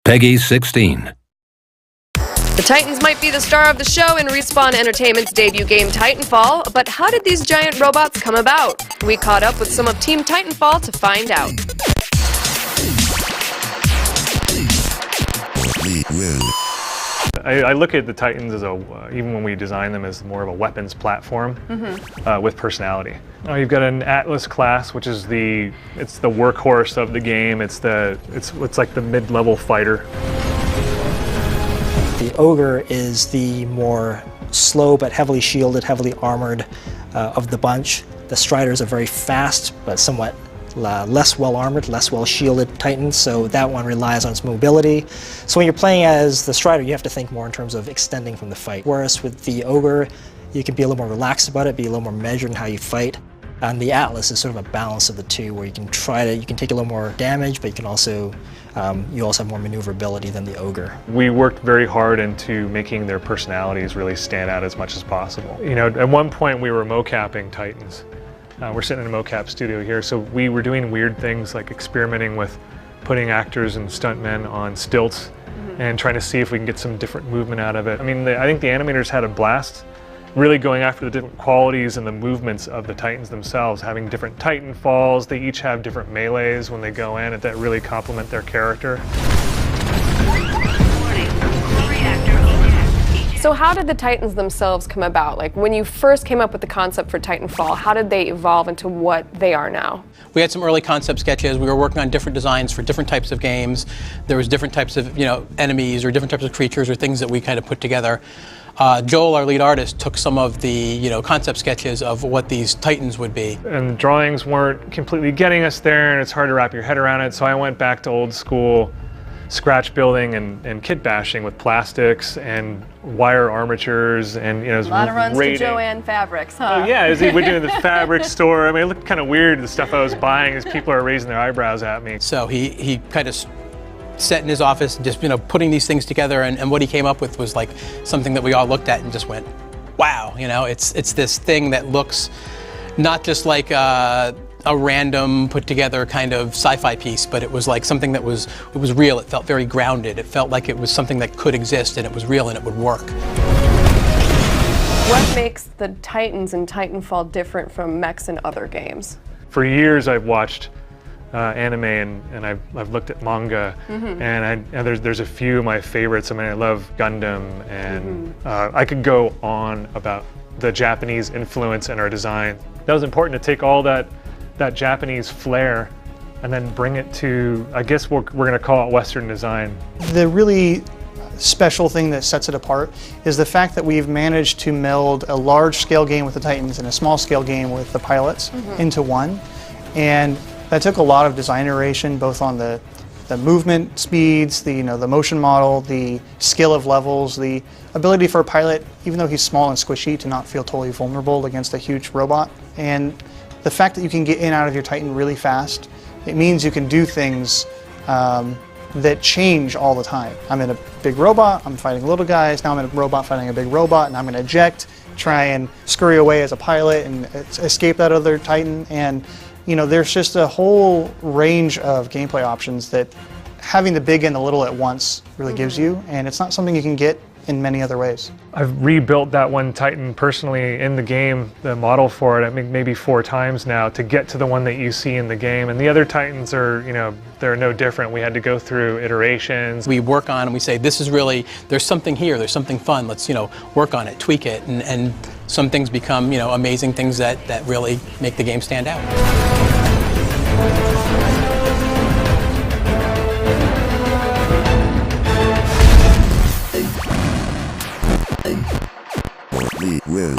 Peggy 16. The Titans might be the star of the show in Respawn Entertainment's debut game Titanfall, but how did these giant robots come about? We caught up with some of Team Titanfall to find out. I look at the Titans as even when we design them, as more of a weapons platform with personality. You've got an Atlas class, which is the workhorse of the game. It's like the mid-level fighter. The Ogre is the more slow but heavily shielded, heavily armored of the bunch. The Striders are very fast but somewhat less well armored, less well shielded Titans, so that one relies on its mobility. So when you're playing as the Strider, you have to think more in terms of extending from the fight. Whereas with the Ogre, you can be a little more relaxed about it, be a little more measured in how you fight. And the Atlas is sort of a balance of the two, where you can take a little more damage, but you also have more maneuverability than the Ogre. We worked very hard into making their personalities really stand out as much as possible. You know, at one point we were mocapping Titans. We're sitting in a mocap studio here, so we were doing weird things like experimenting with putting actors and stuntmen on stilts and trying to see if we can get some different movement out of it. I mean, I think the animators had a blast really going after the different qualities and the movements of the Titans themselves, having different Titan falls. They each have different melees when they go in that really complement their character. So how did the Titans themselves come about? Like, when you first came up with the concept for Titanfall, how did they evolve into what they are now? We had some early concept sketches. We were working on different designs for different types of games. There was different types of, enemies or different types of creatures or things that we kind of put together. Joel, our lead artist, took some of the, concept sketches of what these Titans would be. And drawings weren't completely getting us there, and it's hard to wrap your head around it, so I went back to old school scratch building and kit bashing with plastics and wire armatures and a lot of runs to Joanne Fabrics, huh? Yeah, we're doing the fabric store. I mean, it looked kind of weird, the stuff I was buying, as people are raising their eyebrows at me. So he kind of sat in his office and just putting these things together, and what he came up with was like something that we all looked at and just went, wow, it's this thing that looks not just like a random put together kind of sci-fi piece, but it was like something that was real. It felt very grounded. It felt like it was something that could exist and it was real and it would work. What makes the Titans in Titanfall different from mechs in other games? For years I've watched anime and I've looked at manga, and there's a few of my favorites. I mean, I love Gundam, and I could go on about the Japanese influence in our design. That was important to take all that Japanese flair and then bring it to, I guess we're going to call it Western design. The really special thing that sets it apart is the fact that we've managed to meld a large-scale game with the Titans and a small-scale game with the pilots into one. And that took a lot of design iteration, both on the movement speeds, the motion model, the skill of levels, the ability for a pilot, even though he's small and squishy, to not feel totally vulnerable against a huge robot. And the fact that you can get in and out of your Titan really fast, it means you can do things that change all the time. I'm in a big robot, I'm fighting little guys, now I'm in a robot fighting a big robot, and I'm going to eject, try and scurry away as a pilot and escape that other Titan. And there's just a whole range of gameplay options that having the big and the little at once really gives you, and it's not something you can get in many other ways. I've rebuilt that one Titan personally in the game, the model for it, I think maybe 4 times now, to get to the one that you see in the game. And the other Titans are, they're no different. We had to go through iterations. We work on and we say, this is really, there's something here, there's something fun, let's work on it, tweak it, and some things become amazing things that really make the game stand out. We will.